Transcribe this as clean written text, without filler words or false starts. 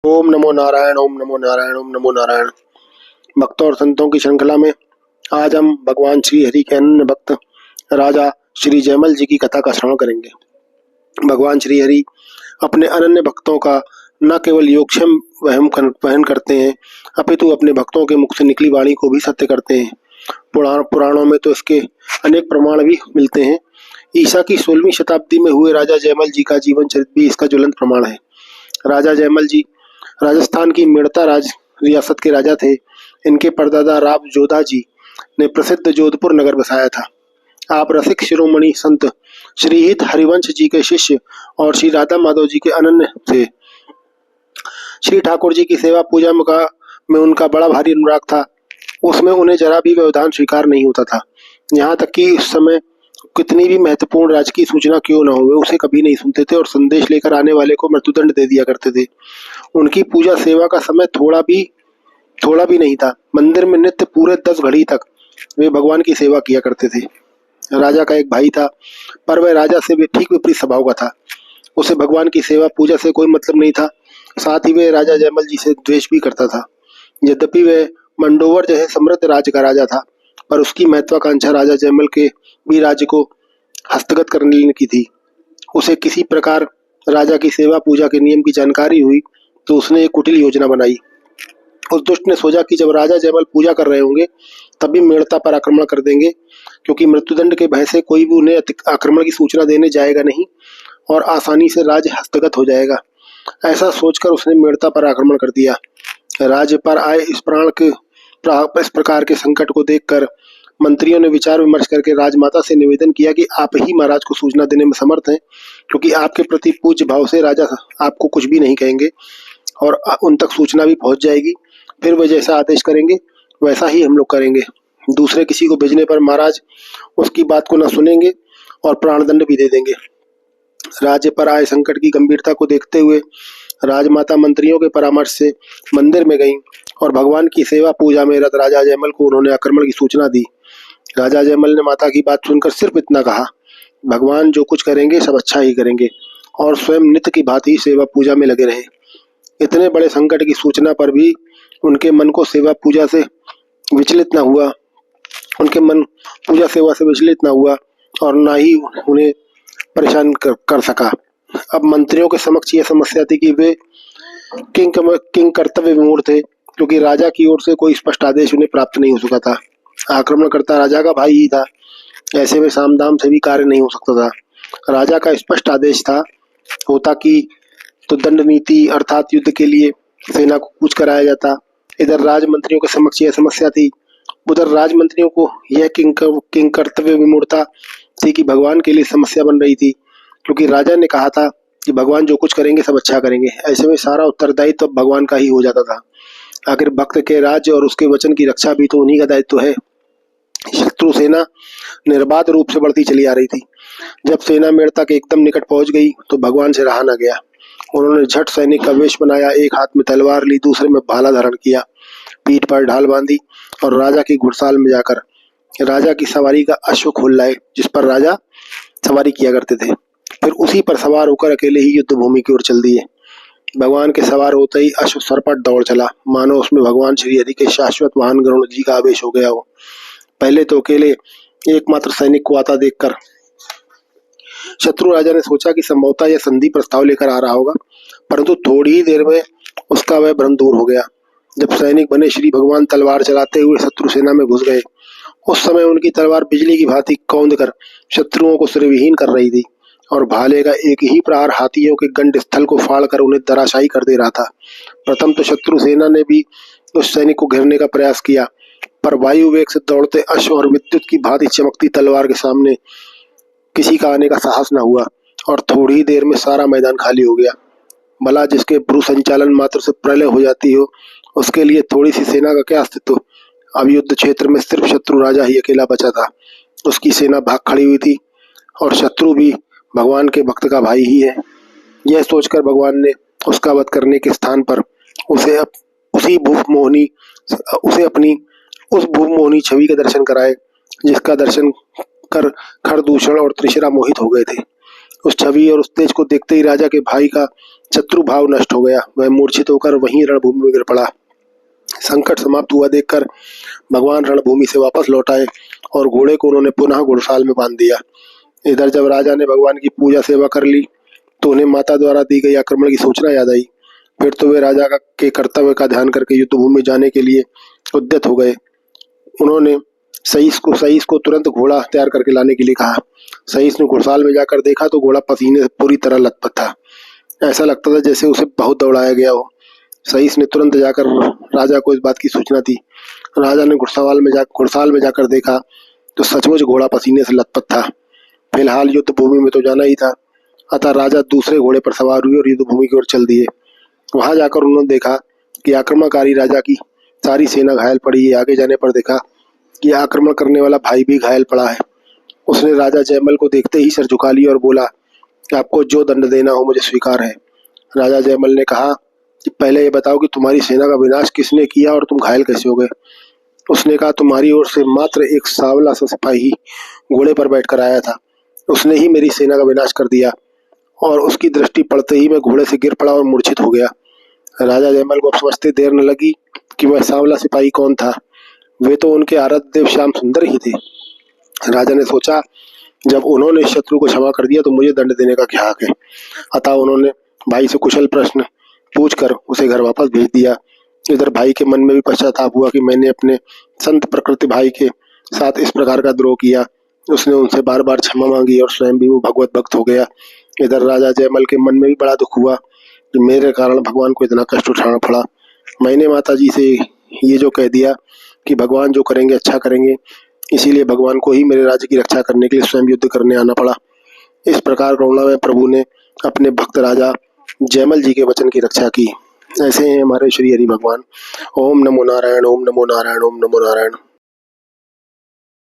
ओम नमो नारायण, ओम नमो नारायण, ओम नमो नारायण। भक्तों और संतों की श्रृंखला में आज हम भगवान श्री हरि के अनन्य भक्त राजा श्री जयमल जी की कथा का श्रवण करेंगे। भगवान श्री हरि अपने अनन्य भक्तों का न केवल योगक्षेम वहन करते हैं, अपितु अपने भक्तों के मुख से निकली वाणी को भी सत्य करते हैं। पुराणों में तो इसके अनेक प्रमाण भी मिलते हैं। ईसा की 16वीं शताब्दी में हुए राजा जयमल जी का जीवन चरित्र भी इसका ज्वलंत प्रमाण है। राजा जयमल जी राजस्थान की मेड़ता रियासत के राजा थे। इनके परदादा राव जोधा जी ने प्रसिद्ध जोधपुर नगर बसाया था। आप रसिक शिरोमणि संत श्रीहित हरिवंश जी के शिष्य और श्री राधा माधव जी के अनन्य थे। श्री ठाकुर जी की सेवा पूजा में उनका बड़ा भारी अनुराग था। उसमें उन्हें जरा भी व्यवधान स्वीकार नहीं होता था। यहाँ तक कि उस समय कितनी भी महत्वपूर्ण राजकीय सूचना क्यों न हो, उसे कभी नहीं सुनते थे और संदेश लेकर आने वाले को मृत्युदंड दे दिया करते थे। उनकी पूजा सेवा का समय थोड़ा भी नहीं था। मंदिर में नित्य पूरे 10 घड़ी तक वे भगवान की सेवा किया करते थे। राजा का एक भाई था, पर वह राजा से भी ठीक विपरीत स्वभाव का था। उसे भगवान की सेवा पूजा से कोई मतलब नहीं था। साथ ही वह राजा जयमल जी से द्वेष भी करता था। यद्यपि वह मंडोवर जैसे समृद्ध राज्य का राजा था, पर उसकी महत्वाकांक्षा राजा जयमल के भी राज्य को हस्तगत करने की थी। उसे किसी प्रकार राजा की सेवा पूजा के नियम की जानकारी हुई तो उसने एक कुटिल योजना बनाई। उस दुष्ट ने सोचा कि जब राजा जयमल पूजा कर रहे होंगे तभी मेड़ता पर आक्रमण कर देंगे, क्योंकि मृत्युदंड के भय से कोई भी उन्हें आक्रमण की सूचना देने जाएगा नहीं और आसानी से राज्य हस्तगत हो जाएगा। ऐसा सोचकर उसने मेड़ता पर आक्रमण कर दिया। राज्य पर आए इस प्रकार के संकट को देखकर मंत्रियों ने विचार विमर्श करके राजमाता से निवेदन किया कि आप ही महाराज को सूचना देने में समर्थ हैं, क्योंकि आपके प्रति पूज्य भाव से राजा आपको कुछ भी नहीं कहेंगे और उन तक सूचना भी पहुंच जाएगी। फिर वे जैसा आदेश करेंगे वैसा ही हम लोग करेंगे। दूसरे किसी को भेजने पर महाराज उसकी बात को न सुनेंगे और प्राणदंड भी दे देंगे। राज्य पर आए संकट की गंभीरता को देखते हुए राजमाता मंत्रियों के परामर्श से मंदिर में गईं और भगवान की सेवा पूजा में रत राजा जयमल को उन्होंने आक्रमण की सूचना दी। राजा जयमल ने माता की बात सुनकर सिर्फ इतना कहा, भगवान जो कुछ करेंगे सब अच्छा ही करेंगे, और स्वयं नित्य की भांति सेवा पूजा में लगे रहे। इतने बड़े संकट की सूचना पर भी उनके मन को सेवा पूजा से विचलित न हुआ और न ही उन्हें परेशान कर सका। अब मंत्रियों के समक्ष यह समस्या थी कि वे किंग कर्तव्य विमूढ़ थे, क्योंकि राजा की ओर से कोई स्पष्ट आदेश उन्हें प्राप्त नहीं हो सका था। आक्रमणकर्ता राजा का भाई ही था। ऐसे में सामदाम से भी कार्य नहीं हो सकता था। राजा का स्पष्ट आदेश होता कि तो दंड नीति अर्थात युद्ध के लिए सेना को कूच कराया जाता। इधर राजमंत्रियों के समक्ष यह समस्या थी। उधर राजमंत्रियों को यह किंग कर्तव्य विमूढ़ता थी कि भगवान के लिए समस्या बन रही थी, क्योंकि राजा ने कहा था कि भगवान जो कुछ करेंगे सब अच्छा करेंगे। ऐसे में सारा उत्तरदायित्व तो भगवान का ही हो जाता था। आखिर भक्त के राज्य और उसके वचन की रक्षा भी तो उन्हीं का दायित्व है। शत्रु सेना निर्बाध रूप से बढ़ती चली आ रही थी। जब सेना मेड़ता के एकदम निकट पहुंच गई तो भगवान से रहा न गया। उन्होंने झट सैनिक का वेश बनाया, एक हाथ में तलवार ली, दूसरे में भाला धारण किया, पीठ पर ढाल बांधी और राजा की घुड़साल में जाकर राजा की सवारी का अश्व खोल लाए, जिस पर राजा सवारी किया करते थे। फिर उसी पर सवार होकर अकेले ही युद्ध भूमि की ओर चल दिए। भगवान के सवार होते ही अश्व सरपट दौड़ चला, मानो उसमें भगवान श्री हरि के शाश्वत वाहन गरुड़ जी का आवेश हो गया हो। पहले तो अकेले एकमात्र सैनिक को आता देखकर शत्रु राजा ने सोचा कि संभवतः यह संधि प्रस्ताव लेकर आ रहा होगा, परंतु थोड़ी ही देर में उसका वह भ्रम दूर हो गया। जब सैनिक बने श्री भगवान तलवार चलाते हुए शत्रु सेना में घुस गए, उस समय उनकी तलवार बिजली की भांति कौंध कर शत्रुओं को सिरविहीन कर रही थी और भाले का एक ही प्रहार हाथियों के गंड स्थल को फाड़कर उन्हें धराशायी कर दे रहा था। प्रथम तो शत्रु सेना ने भी उस सैनिक को घेरने का प्रयास किया, पर वायु वेग से दौड़ते अश्व और विद्युत की भांति चमकती तलवार के सामने किसी का आने का साहस न हुआ और थोड़ी ही देर में सारा मैदान खाली हो गया। भला जिसके भ्रू संचालन मात्र से प्रलय हो जाती हो, उसके लिए थोड़ी सी सेना का क्या अस्तित्व। अब युद्ध क्षेत्र में सिर्फ शत्रु राजा ही अकेला बचा था। उसकी सेना भाग खड़ी हुई थी और शत्रु भी भगवान के भक्त का भाई ही है। यह सोचकर भगवान ने उसका वध करने के स्थान पर उसे अपनी उस भूमोहिनी छवि के दर्शन कराए, जिसका दर्शन कर खरदूषण और त्रिशिरा मोहित हो गए थे। उस छवि और उस तेज को देखते ही राजा के भाई का शत्रु भाव नष्ट हो गया। वह मूर्छित होकर वहीं रणभूमि में गिर पड़ा। संकट समाप्त हुआ देखकर भगवान रणभूमि से वापस लौट आए और घोड़े को उन्होंने पुनः घुड़साल में बांध दिया। इधर जब राजा ने भगवान की पूजा सेवा कर ली तो उन्हें माता द्वारा दी गई आक्रमण की सूचना याद आई। फिर तो वे राजा के कर्तव्य का ध्यान करके युद्ध भूमि जाने के लिए उद्यत हो गए। उन्होंने सईस को तुरंत घोड़ा तैयार करके लाने के लिए कहा। सईस ने घुड़साल में जाकर देखा तो घोड़ा पसीने से पूरी तरह लथपथ था। ऐसा लगता था जैसे उसे बहुत दौड़ाया गया हो। सईस ने तुरंत जाकर राजा को इस बात की सूचना दी। राजा ने घुड़साल में जाकर देखा तो सचमुच घोड़ा पसीने से लथपथ था। फिलहाल युद्ध भूमि में तो जाना ही था, अतः राजा दूसरे घोड़े पर सवार हुए और युद्ध भूमि की ओर चल दिए। वहां जाकर उन्होंने देखा कि आक्रमणकारी राजा की सारी सेना घायल पड़ी है। आगे जाने पर देखा कि आक्रमण करने वाला भाई भी घायल पड़ा है। उसने राजा जयमल को देखते ही सर झुका लिया और बोला कि आपको जो दंड देना हो मुझे स्वीकार है। राजा जयमल ने कहा कि पहले ये बताओ कि तुम्हारी सेना का विनाश किसने किया और तुम घायल कैसे हो गए। उसने कहा तुम्हारी ओर से मात्र एक सांवला सा सिपाही घोड़े पर बैठकर आया था, उसने ही मेरी सेना का विनाश कर दिया और उसकी दृष्टि पड़ते ही मैं घोड़े से गिर पड़ा और मूर्छित हो गया। राजा जयमल को अब समझते देर न लगी कि वह सांवला सिपाही कौन था। वे तो उनके आराध्य देव श्याम सुंदर ही थे। राजा ने सोचा जब उन्होंने शत्रु को क्षमा कर दिया तो मुझे दंड देने का क्या हक है। अतः उन्होंने भाई से कुशल प्रश्न पूछकर उसे घर वापस भेज दिया। इधर भाई के मन में भी पश्चाताप हुआ कि मैंने अपने संत प्रकृति भाई के साथ इस प्रकार का द्रोह किया। उसने उनसे बार बार क्षमा मांगी और स्वयं भी वो भगवत भक्त हो गया। इधर राजा जयमल के मन में भी बड़ा दुख हुआ कि मेरे कारण भगवान को इतना कष्ट उठाना पड़ा। मैंने माता जी से ये जो कह दिया कि भगवान जो करेंगे अच्छा करेंगे, इसीलिए भगवान को ही मेरे राज्य की रक्षा करने के लिए स्वयं युद्ध करने आना पड़ा। इस प्रकार करुणामय प्रभु ने अपने भक्त राजा जयमल जी के वचन की रक्षा की। ऐसे हैं हमारे श्री हरि भगवान। ओम नमो नारायण, ओम नमो नारायण, ओम नमो नारायण।